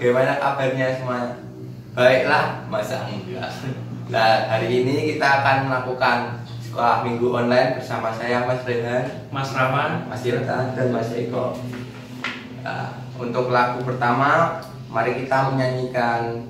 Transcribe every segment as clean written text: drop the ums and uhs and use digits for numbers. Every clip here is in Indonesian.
bagaimana kabarnya semuanya? Baiklah, masa enggak? Nah, hari ini kita akan melakukan sekolah minggu online bersama saya, Mas Rehan, Mas Rama, Mas Irta, dan Mas Eko. Nah, untuk lagu pertama, mari kita menyanyikan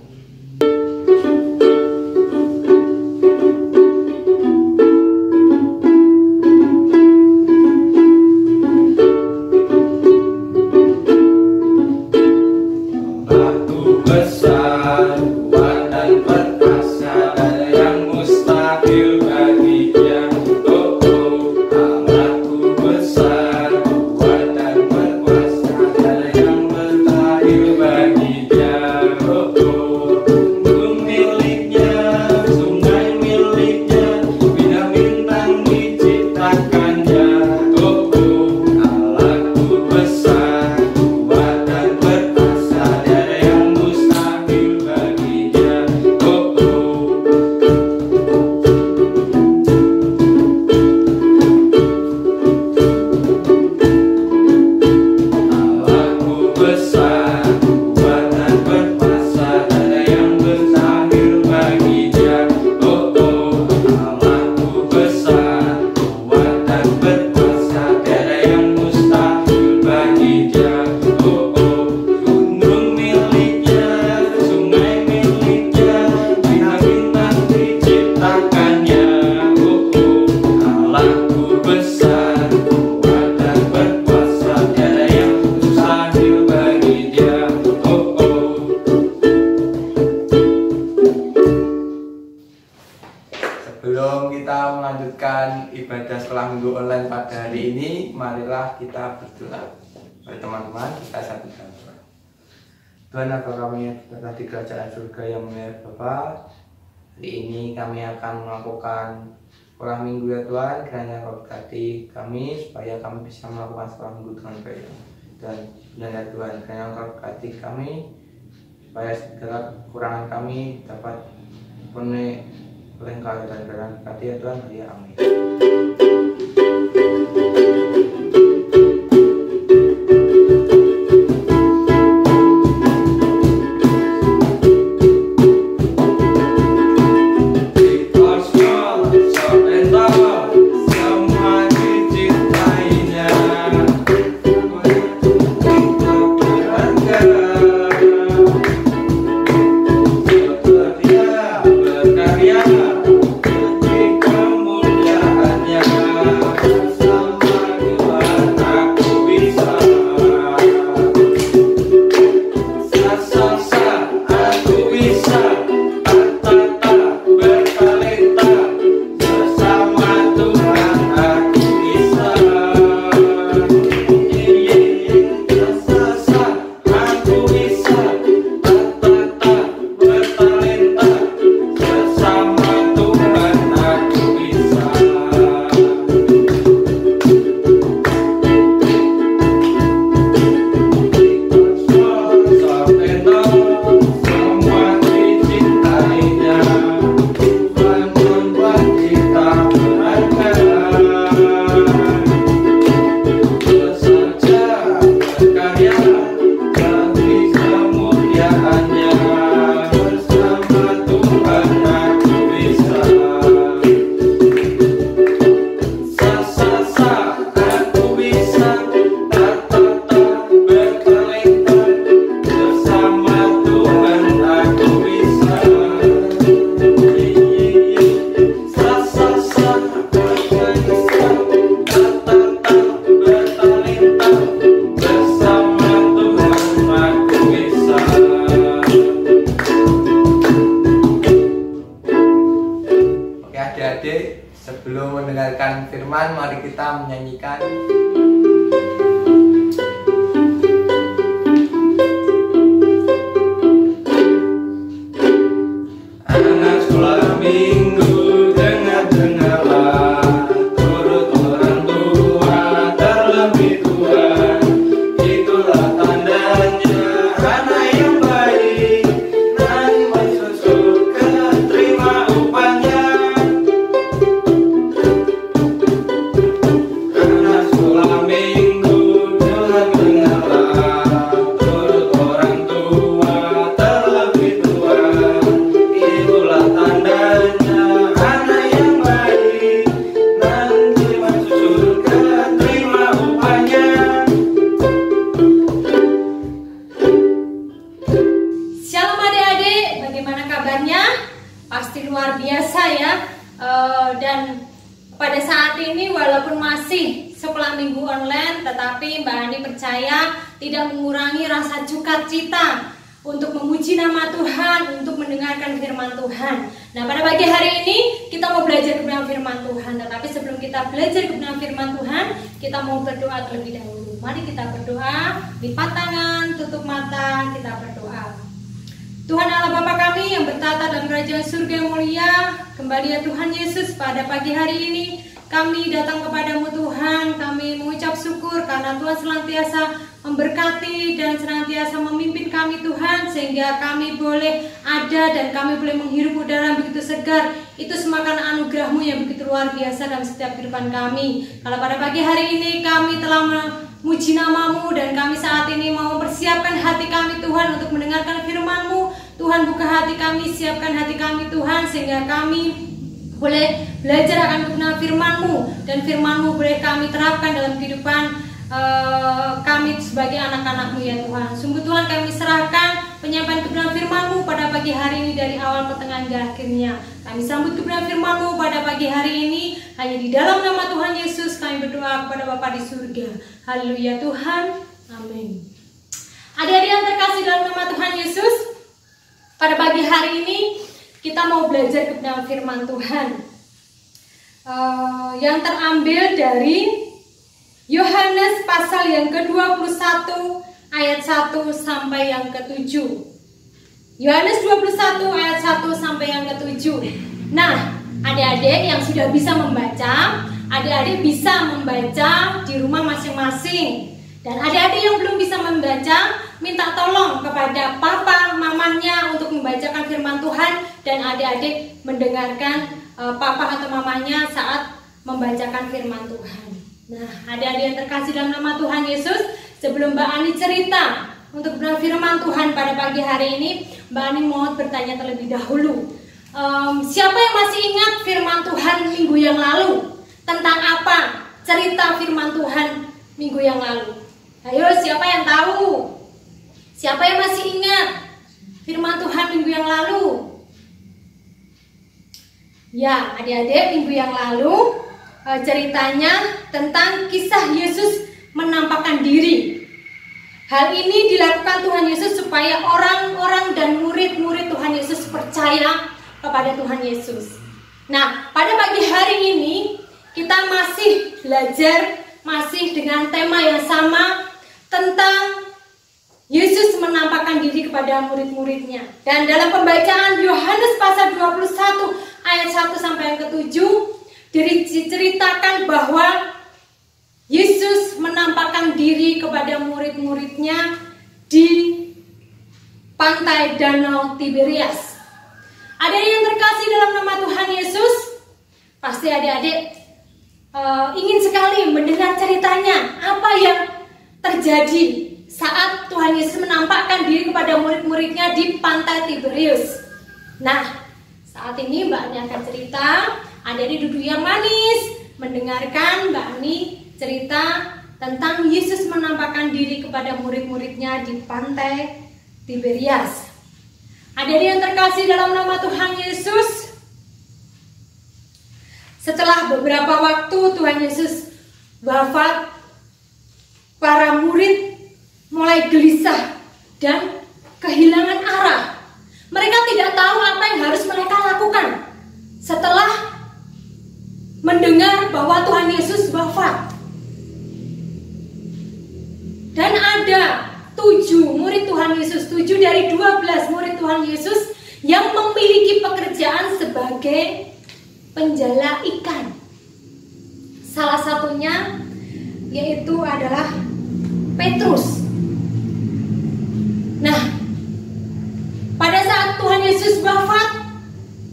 Sebelum kita melanjutkan ibadah sekolah minggu online pada hari ini, marilah kita berdoa. Mari teman-teman, kita satukan doa. Tuhan, Bapa kami yang berada di kerajaan surga yang mulia Bapa, hari ini kami akan melakukan sekolah minggu ya Tuhan. Kiranya Kau berkati kami supaya kami bisa melakukan sekolah minggu dengan baik. Dan ya Tuhan, kiranya Kau berkati kami supaya segala kekurangan kami dapat dipenuhi oleh Engkau dan berkati ya Tuhan, ya amin. Adik-adik, sebelum mendengarkan firman, mari kita menyanyikan anak sekolah minggu, dengar-dengarlah, turut orang tua, terlebih Tuhan, itulah tandanya anak yang baik, nanti masuk surga, terima upahnya. Anak sekolah bagaimana kabarnya? Pasti luar biasa ya. Dan pada saat ini walaupun masih sekolah minggu online, tetapi Mbak Ani percaya tidak mengurangi rasa sukacita untuk memuji nama Tuhan, untuk mendengarkan firman Tuhan. Nah, pada pagi hari ini kita mau belajar kebenaran firman Tuhan. Tetapi sebelum kita belajar kebenaran firman Tuhan, kita mau berdoa terlebih dahulu. Mari kita berdoa, lipat tangan, tutup mata, kita berdoa. Tuhan Allah Bapa kami yang bertata dalam kerajaan surga yang mulia, kembali ya Tuhan Yesus, pada pagi hari ini kami datang kepadamu Tuhan. Kami mengucap syukur karena Tuhan senantiasa memberkati dan senantiasa memimpin kami Tuhan, sehingga kami boleh ada dan kami boleh menghirup udara yang begitu segar. Itu semua karena anugerah-Mu yang begitu luar biasa dalam setiap kehidupan kami. Kalau pada pagi hari ini kami telah memuji nama-Mu dan kami saat ini mau mempersiapkan hati kami Tuhan untuk mendengarkan firman-Mu. Tuhan, buka hati kami, siapkan hati kami Tuhan, sehingga kami boleh belajar akan kebenaran firman-Mu, dan firman-Mu boleh kami terapkan dalam kehidupan kami sebagai anak-anak-Mu ya Tuhan. Sungguh Tuhan, kami serahkan penyampaian kebenaran firman-Mu pada pagi hari ini dari awal pertengahan hingga akhirnya. Kami sambut kebenaran firman-Mu pada pagi hari ini hanya di dalam nama Tuhan Yesus. Kami berdoa kepada Bapa di surga. Haleluya Tuhan, amin. Adik-adik yang terkasih dalam nama Tuhan Yesus, pada pagi hari ini kita mau belajar kebenaran firman Tuhan yang terambil dari Yohanes pasal yang ke-21 ayat 1 sampai yang ke-7. Yohanes 21 ayat 1 sampai yang ke-7. Nah, adik-adik yang sudah bisa membaca, adik-adik bisa membaca di rumah masing-masing. Dan adik-adik yang belum bisa membaca, minta tolong kepada papa, mamanya untuk membacakan firman Tuhan, dan adik-adik mendengarkan papa atau mamanya saat membacakan firman Tuhan. Nah, adik-adik yang terkasih dalam nama Tuhan Yesus, sebelum Mbak Ani cerita untuk kebenaran firman Tuhan pada pagi hari ini, Mbak Ani mau bertanya terlebih dahulu. Siapa yang masih ingat firman Tuhan minggu yang lalu? Tentang apa cerita firman Tuhan minggu yang lalu? Ayo, siapa yang tahu? Siapa yang masih ingat firman Tuhan minggu yang lalu? Ya, adik-adik, minggu yang lalu ceritanya tentang kisah Yesus menampakkan diri. Hal ini dilakukan Tuhan Yesus supaya orang-orang dan murid-murid Tuhan Yesus percaya kepada Tuhan Yesus. Nah, pada pagi hari ini kita masih belajar, masih dengan tema yang sama tentang Yesus menampakkan diri kepada murid-muridnya. Dan dalam pembacaan Yohanes pasal 21 ayat 1 sampai yang ke-7 diceritakan bahwa Yesus menampakkan diri kepada murid-muridnya di pantai Danau Tiberias. Ada yang terkasih dalam nama Tuhan Yesus? Pasti adik-adik ingin sekali mendengar ceritanya. Apa yang terjadi saat Tuhan Yesus menampakkan diri kepada murid-muridnya di pantai Tiberias? Nah, saat ini Mbak Ani akan cerita. Adik-adik duduk yang manis, mendengarkan Mbak Ani cerita tentang Yesus menampakkan diri kepada murid-muridnya di pantai Tiberias. Adik-adik yang terkasih dalam nama Tuhan Yesus, setelah beberapa waktu Tuhan Yesus wafat, para murid mulai gelisah dan kehilangan arah. Mereka tidak tahu apa yang harus mereka lakukan setelah mendengar bahwa Tuhan Yesus wafat. Dan ada 7 murid Tuhan Yesus, 7 dari 12 murid Tuhan Yesus yang memiliki pekerjaan sebagai penjala ikan. Salah satunya yaitu adalah Petrus. Nah, pada saat Tuhan Yesus wafat,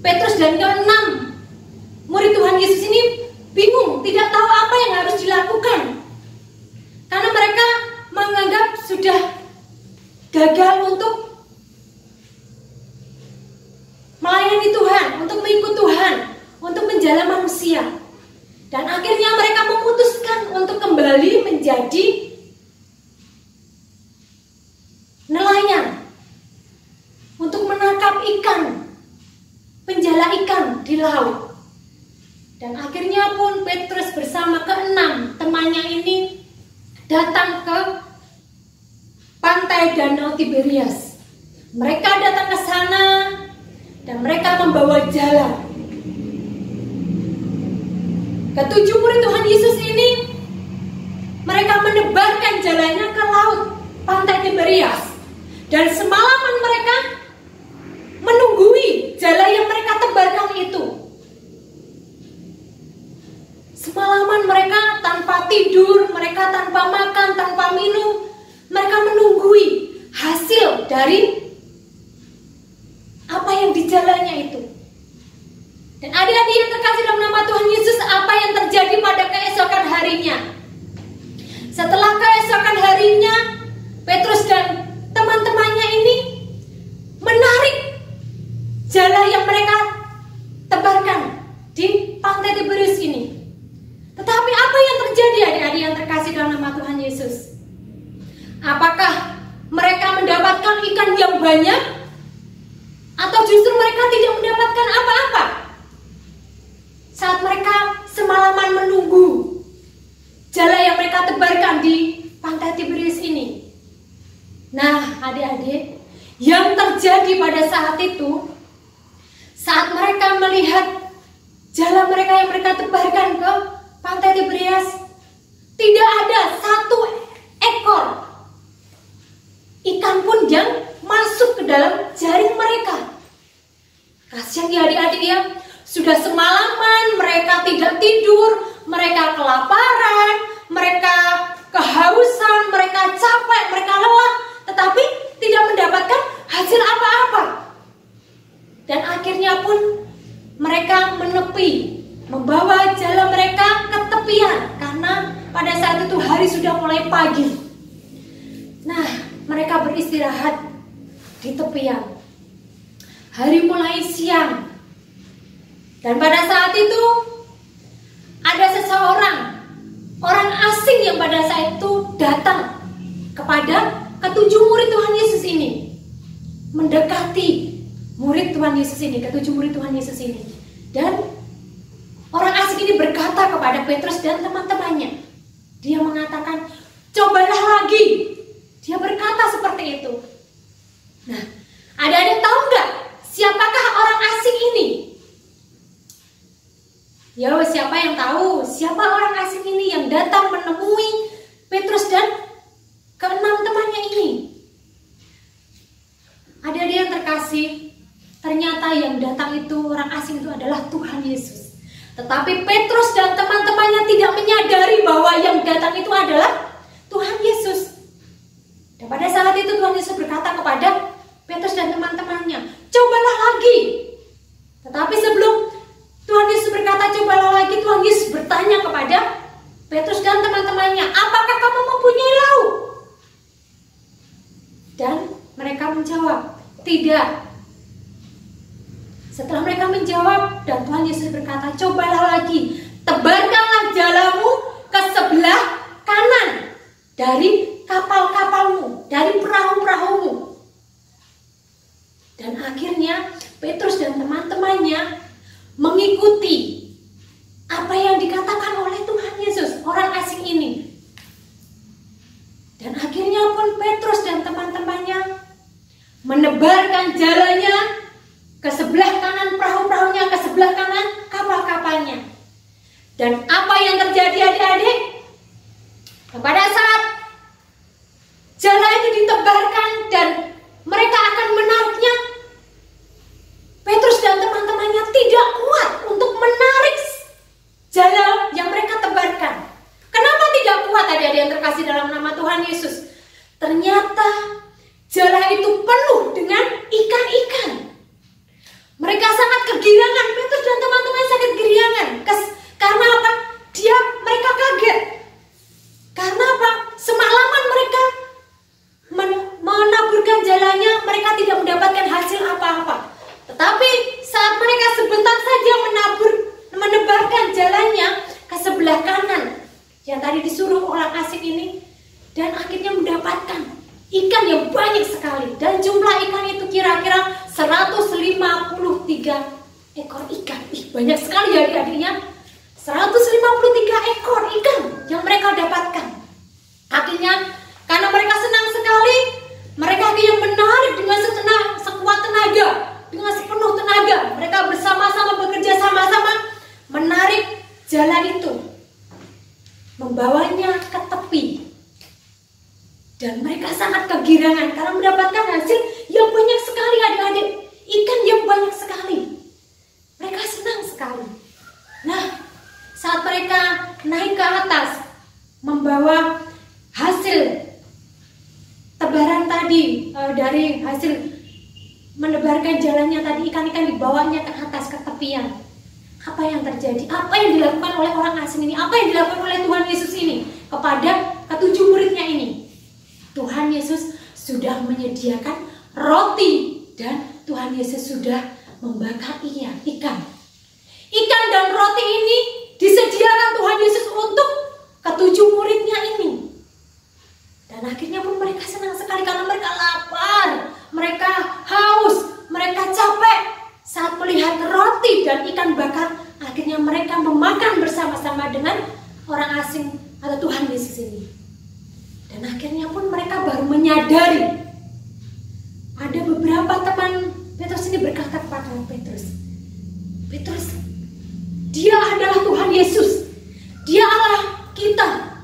Petrus dan ke-6 murid Tuhan Yesus ini bingung, tidak tahu apa yang harus dilakukan. Karena mereka menganggap sudah gagal untuk melayani Tuhan, untuk mengikut Tuhan, untuk menjala manusia. Dan akhirnya mereka memutuskan untuk kembali menjadi nelayan, untuk menangkap ikan, penjala ikan di laut. Dan akhirnya pun Petrus bersama keenam temannya ini datang ke pantai Danau Tiberias. Mereka datang ke sana dan mereka membawa jala. Ketujuh murid Tuhan Yesus ini, mereka menebarkan jalanya ke laut pantai Tiberias. Dan semalaman mereka menunggui jala yang mereka tebarkan itu. Semalaman mereka tanpa tidur, mereka tanpa makan, tanpa minum, mereka menunggui hasil dari apa yang di jalannya itu. Dan adik-adik yang terkasih dalam nama Tuhan Yesus, apa yang terjadi pada keesokan harinya? Setelah keesokan harinya, Petrus dan teman-temannya ini menarik jala yang mereka tebarkan di pantai Tiberias ini. Tetapi apa yang terjadi adik-adik yang terkasih dalam nama Tuhan Yesus? Apakah mereka mendapatkan ikan yang banyak? Atau justru mereka tidak mendapatkan apa-apa? Saat mereka semalaman menunggu jala yang mereka tebarkan di pantai Tiberias ini. Nah, adik-adik, yang terjadi pada saat itu, saat mereka melihat jala mereka yang mereka tebarkan ke pantai Tiberias, tidak ada satu ekor ikan pun yang masuk ke dalam jaring mereka. Kasihan ya adik-adik ya, sudah semalaman mereka tidak tidur, mereka kelaparan, mereka kehausan, mereka capek, mereka lelah, tetapi tidak mendapatkan hasil apa-apa. Dan akhirnya pun mereka menepi, membawa jala mereka ke tepian, karena pada saat itu hari sudah mulai pagi. Nah, mereka beristirahat di tepian. Hari mulai siang. Dan pada saat itu ada seseorang, orang asing yang pada saat itu datang kepada ketujuh murid Tuhan Yesus ini, mendekati murid Tuhan Yesus ini, ketujuh murid Tuhan Yesus ini. Dan orang asing ini berkata kepada Petrus dan teman-temannya, dia mengatakan, cobalah lagi. Dia berkata seperti itu. Nah, adik-adik tahu nggak siapakah orang asing ini? Ya, siapa yang tahu siapa orang asing ini yang datang menemui Petrus dan keenam temannya ini? Adik-adik yang terkasih, ternyata yang datang itu, orang asing itu adalah Tuhan Yesus. Tetapi Petrus dan teman-temannya tidak menyadari bahwa yang datang itu adalah Tuhan Yesus. Dan pada saat itu Tuhan Yesus berkata kepada Petrus dan teman-temannya, cobalah lagi. Tetapi sebelum Tuhan Yesus berkata cobalah lagi, Tuhan Yesus bertanya kepada Petrus dan teman-temannya, apakah kamu mempunyai lauk? Dan mereka menjawab, tidak. Setelah mereka menjawab, dan Tuhan Yesus berkata, cobalah lagi, tebarkanlah jalamu ke sebelah kanan dari kapal-kapalmu, dari perahu-perahumu. Dan akhirnya Petrus dan teman-temannya mengikuti apa yang dikatakan oleh Tuhan Yesus, orang asing ini. Dan akhirnya pun Petrus dan teman-temannya menebarkan jalanya ke sebelah kanan perahu-perahunya, ke sebelah kanan kapal-kapalnya. Dan apa yang terjadi adik-adik? Pada saat jala ini ditebarkan dan mereka akan menariknya, Petrus dan teman-temannya tidak kuat untuk menarik jala yang mereka tebarkan. Kenapa tidak kuat adik-adik yang terkasih dalam nama Tuhan Yesus? Ternyata jala itu penuh dengan ikan-ikan. Mereka sangat kegirangan, Petrus dan teman-teman sangat kegirangan. Karena apa? Mereka kaget. Karena apa? banyak sekali ya adik-adiknya. 153 ekor ikan yang mereka dapatkan. Akhirnya karena mereka senang sekali, mereka akhirnya menarik dengan sekuat tenaga, dengan sepenuh tenaga. Mereka bersama-sama bekerja sama-sama menarik jalan itu, membawanya ke tepi. Dan mereka sangat kegirangan karena mendapatkan hasil yang banyak sekali adik-adik. Ikan yang banyak sekali. Mereka senang sekali. Nah, saat mereka naik ke atas membawa hasil tebaran tadi, dari hasil menebarkan jalannya tadi, ikan-ikan dibawanya ke atas ke tepian. Apa yang terjadi? Apa yang dilakukan oleh orang asing ini? Apa yang dilakukan oleh Tuhan Yesus ini kepada ketujuh muridnya ini? Tuhan Yesus sudah menyediakan roti dan Tuhan Yesus sudah membakar ikan. Ikan dan roti ini disediakan Tuhan Yesus untuk ketujuh muridnya ini. Dan akhirnya pun mereka senang sekali karena mereka lapar, mereka haus, mereka capek. Saat melihat roti dan ikan bakar, akhirnya mereka memakan bersama-sama dengan orang asing atau Tuhan Yesus ini. Dan akhirnya pun mereka baru menyadari. Ada beberapa teman Petrus ini berkata kepada Petrus, dia adalah Tuhan Yesus, dia Allah kita.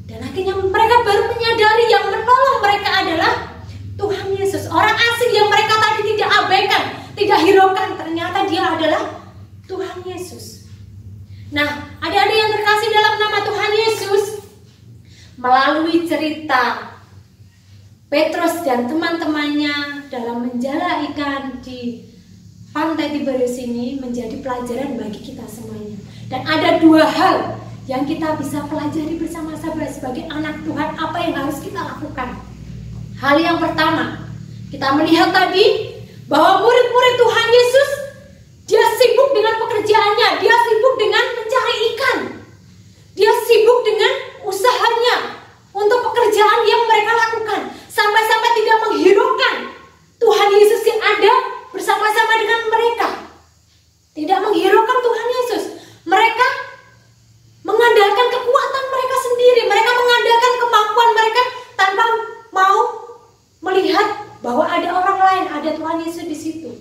Dan akhirnya mereka baru menyadari yang menolong mereka adalah Tuhan Yesus. Orang asing yang mereka tadi tidak abaikan, tidak hiraukan, ternyata dia adalah Tuhan Yesus. Nah, adik-adik yang terkasih dalam nama Tuhan Yesus, melalui cerita Petrus dan teman-temannya dalam menjala ikan di pantai Tiberias ini menjadi pelajaran bagi kita semuanya. Dan ada dua hal yang kita bisa pelajari bersama-sama sebagai anak Tuhan, apa yang harus kita lakukan. Hal yang pertama, kita melihat tadi bahwa murid-murid Tuhan Yesus, dia sibuk dengan pekerjaannya, dia sibuk dengan mencari ikan, dia sibuk dengan usahanya untuk pekerjaan yang mereka lakukan, sampai-sampai tidak menghiraukan Tuhan Yesus yang ada bersama-sama dengan mereka. Tidak menghiraukan Tuhan Yesus. Mereka mengandalkan kekuatan mereka sendiri, mereka mengandalkan kemampuan mereka tanpa mau melihat bahwa ada orang lain, ada Tuhan Yesus di situ.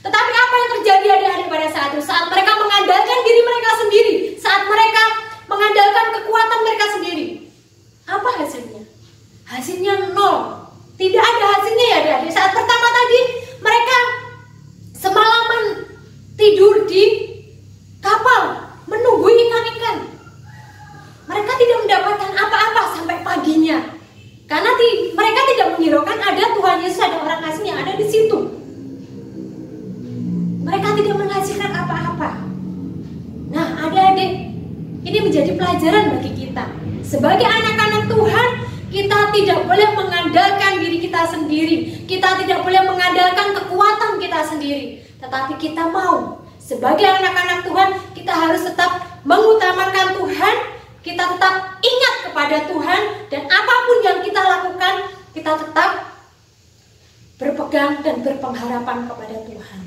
Tetapi apa yang terjadi adik-adik pada saat itu? Saat mereka mengandalkan diri mereka sendiri, saat mereka mengandalkan kekuatan mereka sendiri, apa hasilnya? Hasilnya nol. Tidak ada hasilnya ya adik-adik. Saat pertama tadi mereka semalaman tidur di kapal menunggu ikan-ikan. Mereka tidak mendapatkan apa-apa sampai paginya. Karena mereka tidak menghiraukan ada Tuhan Yesus, ada orang asing yang ada di situ. Mereka tidak menghasilkan apa-apa. Nah, adik-adik, ini menjadi pelajaran bagi kita. Sebagai anak-anak Tuhan, kita tidak boleh mengandalkan diri kita sendiri. Kita tidak boleh mengandalkan kekuatan kita sendiri. Tetapi kita mau, sebagai anak-anak Tuhan, kita harus tetap mengutamakan Tuhan. Kita tetap ingat kepada Tuhan. Dan apapun yang kita lakukan, kita tetap berpegang dan berpengharapan kepada Tuhan.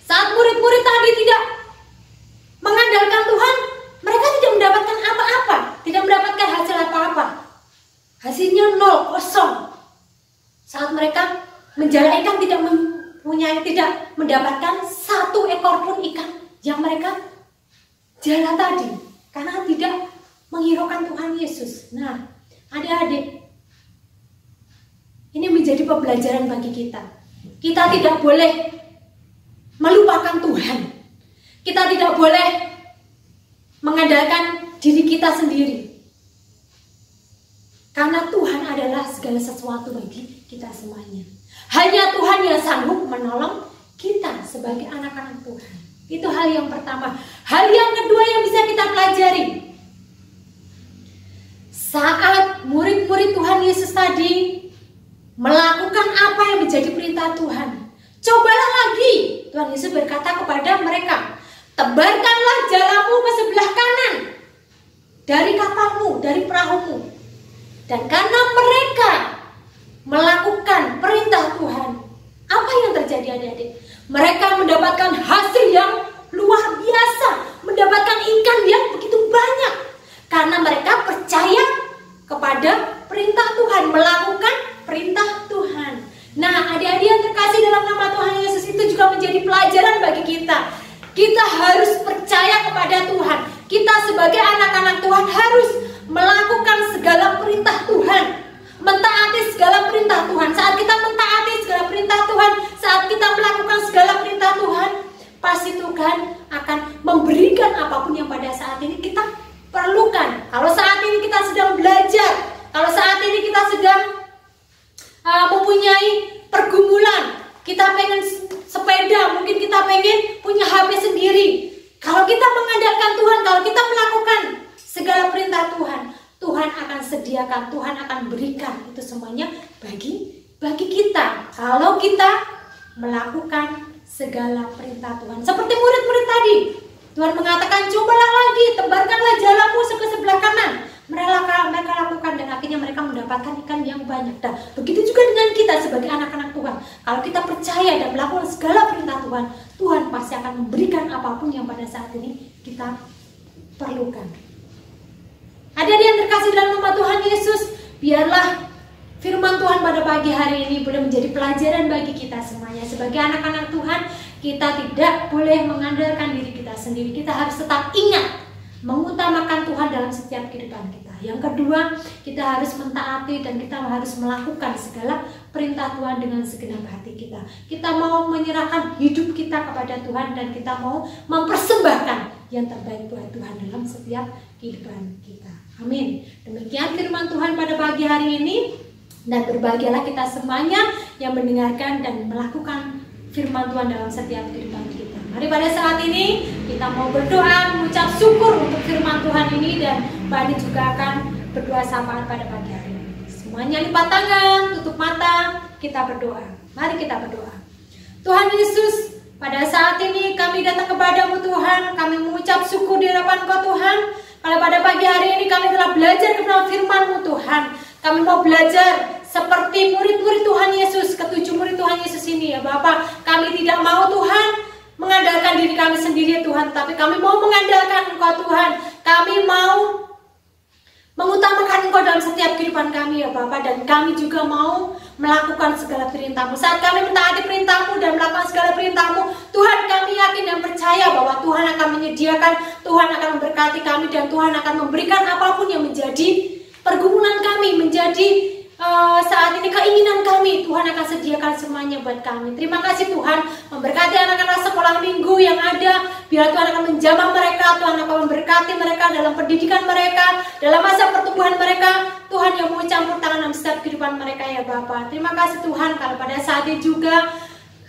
Saat murid-murid tadi tidak mengandalkan Tuhan, mereka tidak mendapatkan apa-apa, tidak mendapatkan hasil apa-apa. Hasilnya nol, kosong. Saat mereka menjala ikan tidak mendapatkan satu ekor pun ikan yang mereka jala tadi, karena tidak menghiraukan Tuhan Yesus. Nah, adik-adik, ini menjadi pembelajaran bagi kita. Kita tidak boleh melupakan Tuhan. Kita tidak boleh mengandalkan diri kita sendiri. Karena Tuhan adalah segala sesuatu bagi kita semuanya. Hanya Tuhan yang sanggup menolong kita sebagai anak-anak Tuhan. Itu hal yang pertama. Hal yang kedua yang bisa kita pelajari. Saat murid-murid Tuhan Yesus tadi melakukan apa yang menjadi perintah Tuhan, cobalah lagi. Tuhan Yesus berkata kepada mereka, tebarkanlah jalamu ke sebelah kanan dari kapalmu, dari perahumu. Dan karena mereka melakukan perintah Tuhan, apa yang terjadi adik-adik? Mereka mendapatkan hasil yang luar biasa mendapatkan ikan yang begitu banyak. Karena mereka percaya kepada perintah Tuhan, melakukan perintah Tuhan. Nah, adik-adik yang terkasih dalam nama Tuhan Yesus, itu juga menjadi pelajaran bagi kita. Kita harus percaya kepada Tuhan. Kita sebagai anak-anak Tuhan harus melakukan segala perintah Tuhan, mentaati segala perintah Tuhan. Saat kita mentaati segala perintah Tuhan, saat kita melakukan segala perintah Tuhan, pasti Tuhan akan memberikan apapun yang pada saat ini kita perlukan. Kalau saat ini kita sedang belajar, kalau saat ini kita sedang mempunyai pergumulan, kita pengen sepeda, mungkin kita pengen punya HP sendiri. Kalau kita mengandalkan Tuhan, kalau kita melakukan segala perintah Tuhan, Tuhan akan sediakan, Tuhan akan berikan itu semuanya bagi kita. Kalau kita melakukan segala perintah Tuhan, seperti murid-murid tadi, Tuhan mengatakan, cobalah lagi, tebarkanlah jalamu ke sebelah kanan. Mereka lakukan dan akhirnya mereka mendapatkan ikan yang banyak. Dan begitu juga dengan kita sebagai anak-anak Tuhan. Kalau kita percaya dan melakukan segala perintah Tuhan, Tuhan pasti akan memberikan apapun yang pada saat ini kita perlukan. Adik-adik yang terkasih dalam nama Tuhan Yesus, biarlah firman Tuhan pada pagi hari ini boleh menjadi pelajaran bagi kita semuanya. Sebagai anak-anak Tuhan, kita tidak boleh mengandalkan diri kita sendiri. Kita harus tetap ingat mengutamakan Tuhan dalam setiap kehidupan kita. Yang kedua, kita harus mentaati dan kita harus melakukan segala perintah Tuhan dengan segenap hati kita. Kita mau menyerahkan hidup kita kepada Tuhan dan kita mau mempersembahkan yang terbaik buat Tuhan dalam setiap kehidupan kita. Amin. Demikian firman Tuhan pada pagi hari ini, dan berbahagialah kita semuanya yang mendengarkan dan melakukan firman Tuhan dalam setiap kehidupan kita. Mari pada saat ini kita mau berdoa, mengucap syukur untuk firman Tuhan ini, dan Bani juga akan berdoa syafaat pada pagi hari ini. Semuanya lipat tangan, tutup mata, kita berdoa. Mari kita berdoa. Tuhan Yesus, pada saat ini kami datang kepadamu Tuhan, kami mengucap syukur di hadapan Kau Tuhan. Kalau pada pagi hari ini kami telah belajar kebenaran firman-Mu Tuhan. Kami mau belajar seperti murid-murid Tuhan Yesus, ketujuh murid Tuhan Yesus ini ya Bapak. Kami tidak mau Tuhan mengandalkan diri kami sendiri Tuhan, tapi kami mau mengandalkan Engkau Tuhan. Kami mau mengutamakan Engkau dalam setiap kehidupan kami ya Bapak, dan kami juga mau melakukan segala perintah-Mu. Saat kami mentaati perintah-Mu dan melakukan segala perintah-Mu, Tuhan, kami yakin dan percaya bahwa Tuhan akan menyediakan, Tuhan akan memberkati kami, dan Tuhan akan memberikan apapun yang menjadi pergumulan kami, menjadi saat ini keinginan kami. Tuhan akan sediakan semuanya buat kami. Terima kasih Tuhan, memberkati anak-anak sekolah minggu yang ada. Biar Tuhan akan menjamah mereka, Tuhan akan memberkati mereka dalam pendidikan mereka, dalam masa pertumbuhan mereka. Tuhan yang mau campur tangan dalam setiap kehidupan mereka ya Bapa. Terima kasih Tuhan, kalau pada saat ini juga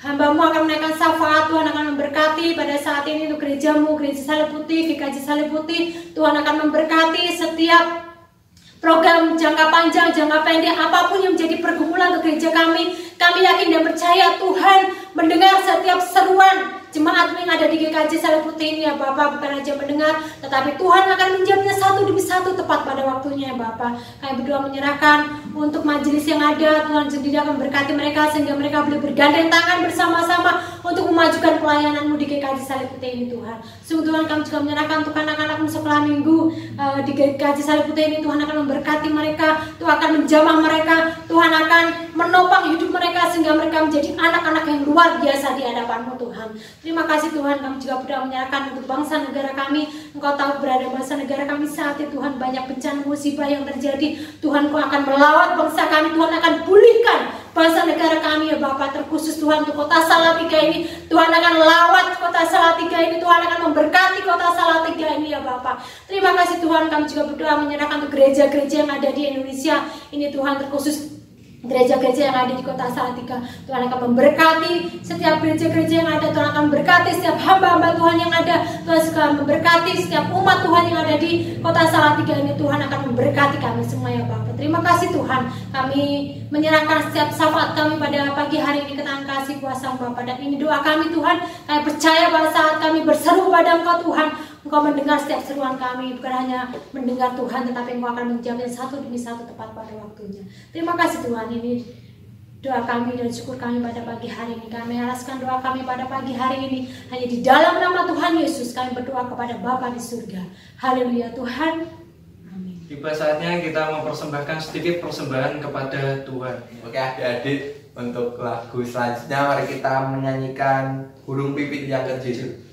hamba-Mu akan menaikkan syafaat. Tuhan akan memberkati pada saat ini untuk gereja-Mu, Gereja Salib Putih, GKJ Salib Putih. Tuhan akan memberkati setiap program jangka panjang, jangka pendek, apapun yang menjadi pergumulan untuk gereja kami. Kami yakin dan percaya Tuhan mendengar setiap seruan jemaat yang ada di GKJ Salib Putih ini ya Bapak. Bukan hanya mendengar, tetapi Tuhan akan menjawabnya satu demi satu tepat pada waktunya ya Bapak. Kami berdoa menyerahkan untuk majelis yang ada. Tuhan sendiri akan berkati mereka sehingga mereka boleh bergandeng tangan bersama-sama untuk memajukan pelayanan-Mu di GKJ Salib Putih ini Tuhan. Sungguh Tuhan, kami juga menyerahkan untuk anak-anak-Mu sekolah minggu di GKJ Salib Putih ini. Tuhan akan memberkati mereka, Tuhan akan menjamah mereka, Tuhan akan menopang hidup mereka sehingga mereka menjadi anak-anak yang luar biasa di hadapan-Mu Tuhan. Terima kasih Tuhan, kami juga berdoa menyerahkan untuk bangsa negara kami. Engkau tahu berada bangsa negara kami saat ini Tuhan, banyak bencana musibah yang terjadi. Tuhan, Engkau akan melawat bangsa kami, Tuhan akan pulihkan bangsa negara kami ya Bapak. Terkhusus Tuhan untuk kota Salatiga ini, Tuhan akan lawat kota Salatiga ini, Tuhan akan memberkati kota Salatiga ini ya Bapak. Terima kasih Tuhan, kami juga berdoa menyerahkan untuk gereja-gereja yang ada di Indonesia ini Tuhan, terkhusus gereja-gereja yang ada di kota Salatiga. Tuhan akan memberkati setiap gereja-gereja yang ada. Tuhan akan memberkati setiap hamba-hamba Tuhan yang ada. Tuhan akan memberkati setiap umat Tuhan yang ada di kota Salatiga ini. Tuhan akan memberkati kami semua ya Bapak. Terima kasih Tuhan, kami menyerahkan setiap syafaat kami pada pagi hari ini ke tangan kasih kuasa Bapak. Dan ini doa kami Tuhan, kami percaya pada saat kami berseru pada Engkau Tuhan, Engkau mendengar setiap seruan kami. Bukan hanya mendengar Tuhan, tetapi Engkau akan menjawabnya satu demi satu tepat pada waktunya. Terima kasih Tuhan, ini doa kami dan syukur kami pada pagi hari ini. Kami alaskan doa kami pada pagi hari ini hanya di dalam nama Tuhan Yesus. Kami berdoa kepada Bapa di surga. Haleluya Tuhan. Amin. Tiba saatnya kita mempersembahkan sedikit persembahan kepada Tuhan. Oke adik-adik, untuk lagu selanjutnya mari kita menyanyikan Burung Pipit yang Kecil.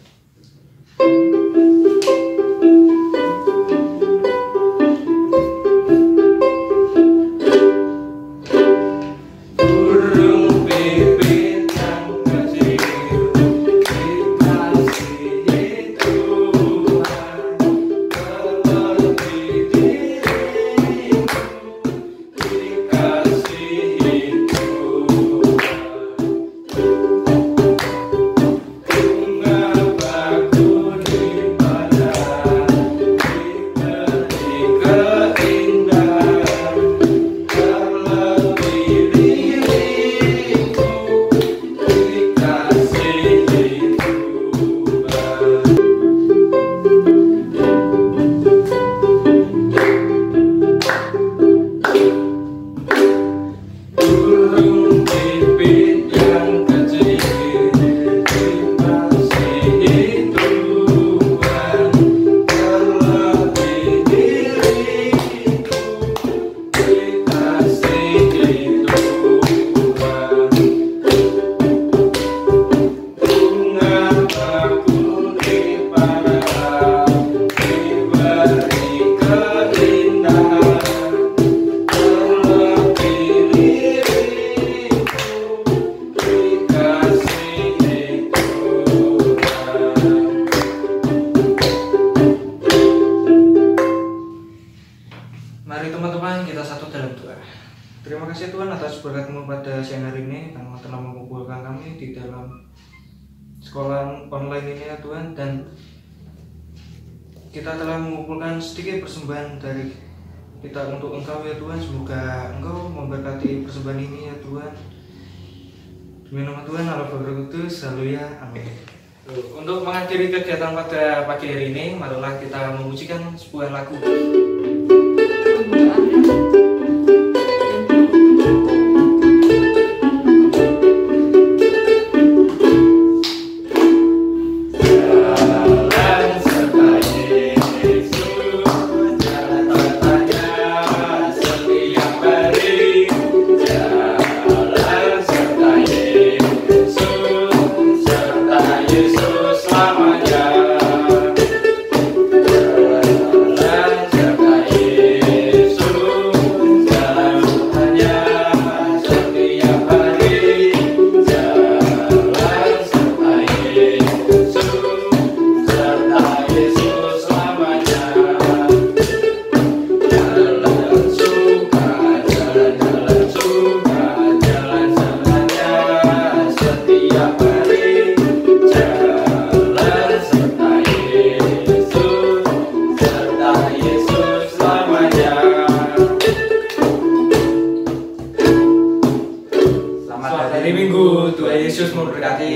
Mari teman-teman kita satu dalam doa. Terima kasih Tuhan atas berkat-Mu pada siang hari ini, Engkau telah mengumpulkan kami di dalam sekolah online ini ya Tuhan, dan kita telah mengumpulkan sedikit persembahan dari kita untuk Engkau ya Tuhan. Semoga Engkau memberkati persembahan ini ya Tuhan. Demi nama Tuhan Allah Bapa Kudus, haleluya, amin. Untuk mengakhiri kegiatan pada pagi hari ini, marilah kita memujikan sebuah lagu. Hari Minggu, Tuhan Yesus memberkati.